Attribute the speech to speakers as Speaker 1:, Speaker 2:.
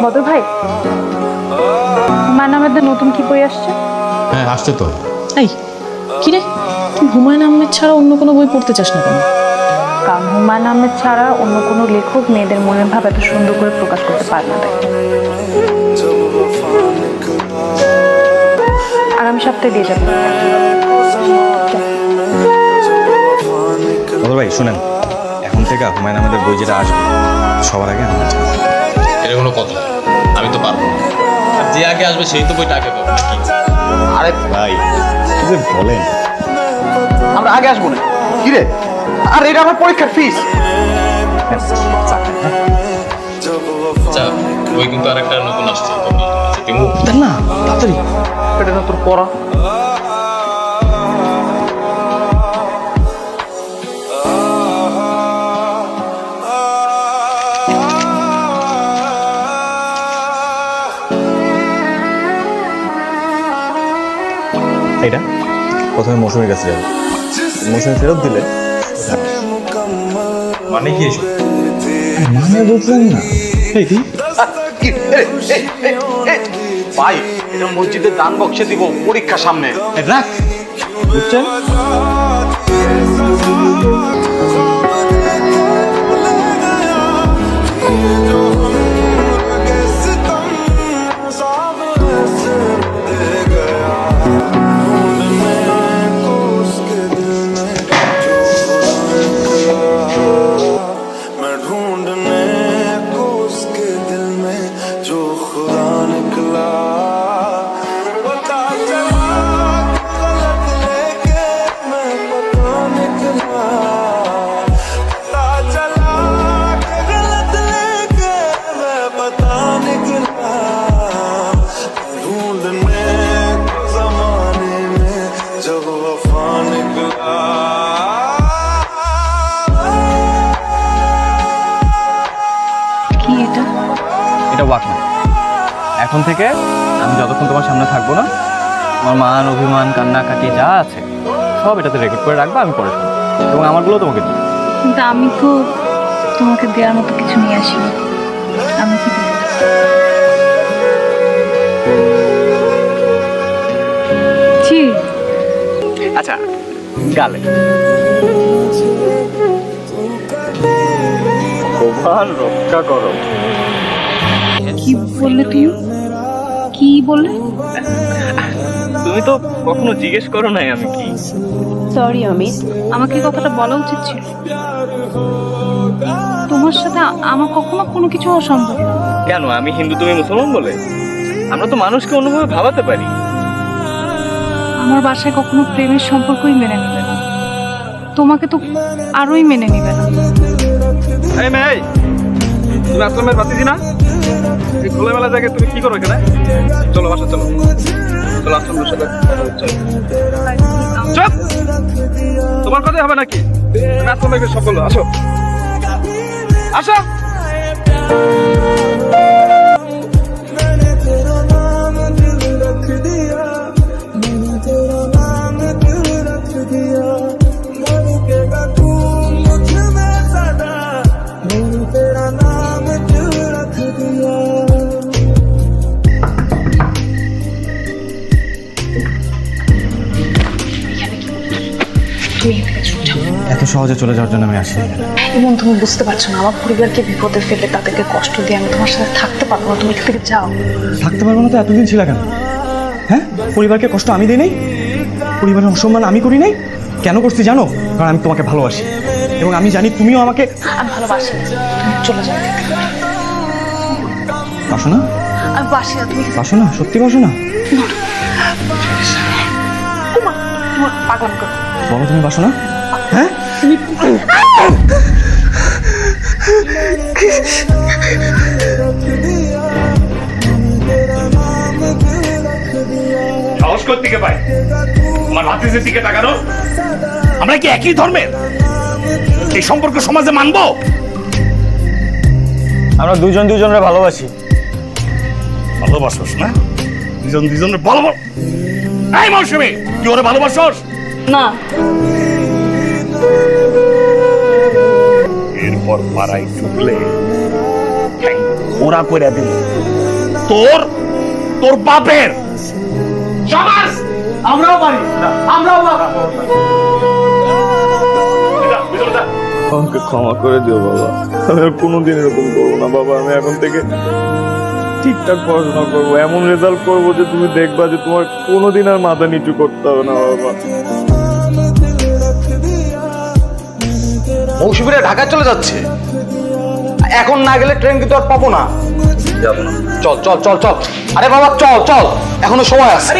Speaker 1: বদর ভাই, হুমায়ুন আহমেদের নতুন কি বই আসছে?
Speaker 2: হ্যাঁ আসছে তো।
Speaker 3: এই কি রে, তুই হুমায়ুন আহমেদ ছাড়া অন্য কোনো বই পড়তে চাস না কেন?
Speaker 1: কারণ হুমায়ুন আহমেদ ছাড়া অন্য কোনো লেখক মেয়েদের মনের ভাব এত সুন্দর করে প্রকাশ করতে পারে না। আগামী সপ্তাহে দিয়ে যাবো।
Speaker 4: বদর ভাই শুনেন, এখন থেকে হুমায়ুন আহমেদের বই যেটা আসবে সবার আগে আমার চাই।
Speaker 2: এটা কোনো কথা? আমি তো পারবো না। আর যে আগে আসবে সেই তো বইটা আগে পাবে নাকি?
Speaker 4: আরে ভাই কি যে বলেন,
Speaker 5: আমরা আগে আসবো না কি রে? আর এটা আমার পরীক্ষার ফিস।
Speaker 2: আচ্ছা, বই কিন্তু আরেকটা নতুন আসছে তো দিমু।
Speaker 4: দেন না তাড়াতাড়ি।
Speaker 5: এটা না তোর পড়া।
Speaker 4: এটা প্রথমে মৌসুমীর কাছে যাবে, মৌসুমী ফেরত দিলে মানে কি এসব? মানে বুঝলেন না? এই কি
Speaker 5: ভাই, এটা মসজিদের দান বক্সে দিব পরীক্ষা সামনে।
Speaker 4: রাখ, বুঝছেন?
Speaker 1: কি এটা?
Speaker 4: এটা ওয়াকম্যান। এখন থেকে আমি যতক্ষণ তোমার সামনে থাকবো না, তোমার মান অভিমান কান্নাকাটি যা আছে সব এটাতে রেকর্ড করে রাখবা, আমি পরে শুনবো এবং আমারগুলো তোমাকে দিই।
Speaker 1: কিন্তু আমি তো তোমাকে দেওয়ার মতো কিছু নিয়ে আসিনি। আমি কি দেবো? জি।
Speaker 4: আচ্ছা গালে ভগবান রক্ষা করো।
Speaker 1: কি বললে তুমি? কি বললে?
Speaker 4: তুমি তো কখনো জিজ্ঞেস করো নাই আমি কি।
Speaker 1: সরি অমিত, আমাকে কথাটা বলা উচিত ছিল। তোমার সাথে আমার কখনো কোনো কিছু হওয়া সম্ভব না।
Speaker 4: কেন? আমি হিন্দু তুমি মুসলমান বলে? আমরা তো মানুষকে অন্যভাবে ভাবাতে পারি।
Speaker 1: আমার বাসায় কখনো প্রেমের সম্পর্কই মেনে নেবে না, তোমাকে তো আরোই মেনে নেবে না।
Speaker 5: এই মেয়ে, তুমি আসলামের বাতিজি না? এই খোলামেলা জায়গায় তুমি কি করো এখানে? চলো বাসা চলো, চলো আসলামের সাথে চলো। চুপ! তোমার কথাই হবে নাকি? তুমি আসলামের সব বলো, আসো আসো।
Speaker 4: এত সহজে চলে যাওয়ার জন্য আমি আসি।
Speaker 1: এবং তুমি বুঝতে পারছো না, আমার পরিবারকে বিপদে ফেলে তাদেরকে কষ্ট দিয়ে আমি তোমার সাথে থাকতে পারবো না। তুমি এখান থেকে যাও।
Speaker 4: থাকতে পারবো না তো এতদিন ছিল কেন? হ্যাঁ, পরিবারকে কষ্ট আমি দিই নাই, পরিবারের অসম্মান আমি করি নাই। কেন করছি জানো? কারণ আমি তোমাকে ভালোবাসি এবং আমি জানি তুমিও আমাকে।
Speaker 1: আমি ভালোবাসি না, তুমি চলে যাও।
Speaker 4: বাসো না?
Speaker 1: আমি বাসি না, তুমি
Speaker 4: বাসো না? সত্যি বাসো না?
Speaker 1: তোমার পাগল করো।
Speaker 4: বলো তুমি বাসো না? হ্যাঁ
Speaker 6: সাহস করতে পাই আমার ভাতিজের দিকে তাকানো? আমরা কি একই ধর্মের? এই সম্পর্ক সমাজে মানবো?
Speaker 4: আমরা দুজন দুজনের ভালোবাসি।
Speaker 6: ভালোবাসোস না? দুজন দুজনের ভালোবাস। এই মৌসুমী, তুই ওরে ভালোবাসোস
Speaker 1: না?
Speaker 6: এরপর পাড়ায় ঢুকলে ওরা করে দিল তোর তোর বাপের সমাজ। আমরাও পারি, আমরাও
Speaker 5: আমাকে ক্ষমা করে দিও বাবা, আমি আর কোনোদিন এরকম করবো না বাবা। আমি এখন থেকে ঠিকঠাক পড়াশোনা করবো, এমন রেজাল্ট করবো যে তুমি দেখবা যে তোমার কোনোদিন আর মাথা নিচু করতে হবে না বাবা।
Speaker 7: মৌসুমীরা ঢাকায় চলে যাচ্ছে, এখন না গেলে ট্রেন কিন্তু আর পাবো না।
Speaker 5: যাবো না।
Speaker 7: চল চল চল চল, আরে বাবা চল চল, এখনো সময় আছে।